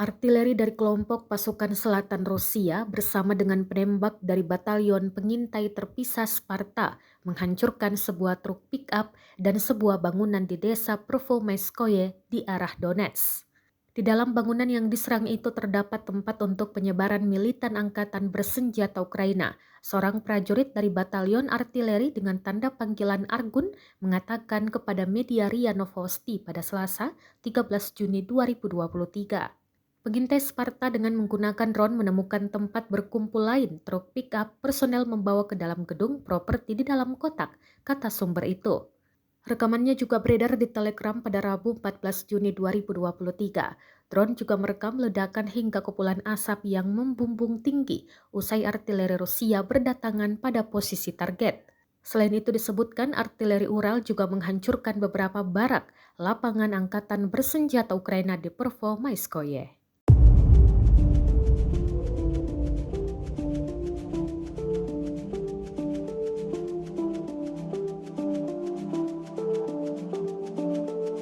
Artileri dari kelompok pasukan selatan Rusia bersama dengan penembak dari batalion pengintai terpisah Sparta menghancurkan sebuah truk pick-up dan sebuah bangunan di desa Prvomaiskoye di arah Donetsk. Di dalam bangunan yang diserang itu terdapat tempat untuk penyebaran militan angkatan bersenjata Ukraina. Seorang prajurit dari batalion artileri dengan tanda panggilan Argun mengatakan kepada media RIA Novosti pada Selasa, 13 Juni 2023. Pengintai Sparta dengan menggunakan drone menemukan tempat berkumpul lain truk pick-up personel membawa ke dalam gedung properti di dalam kotak, kata sumber itu. Rekamannya juga beredar di Telegram pada Rabu 14 Juni 2023. Drone juga merekam ledakan hingga kepulan asap yang membumbung tinggi usai artileri Rusia berdatangan pada posisi target. Selain itu disebutkan artileri Ural juga menghancurkan beberapa barak lapangan angkatan bersenjata Ukraina di Prvomaiskoye.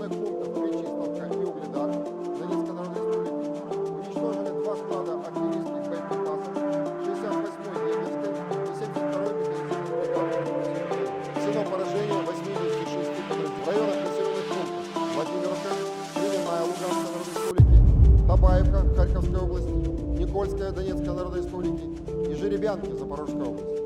Пунктов Причистовка и Угледар Донецкой Народной Республики уничтожены два склада артиллерийских боеприпасов 68-й егерской и 72-й механизированной бригады. Всего поражение 86 подразделений. В районах населенных пунктов Владимировка, Кременная Луганской Народной Республики, Табаевка Харьковской области, Никольская Донецкой Народной Республики и Жеребянки Запорожской области.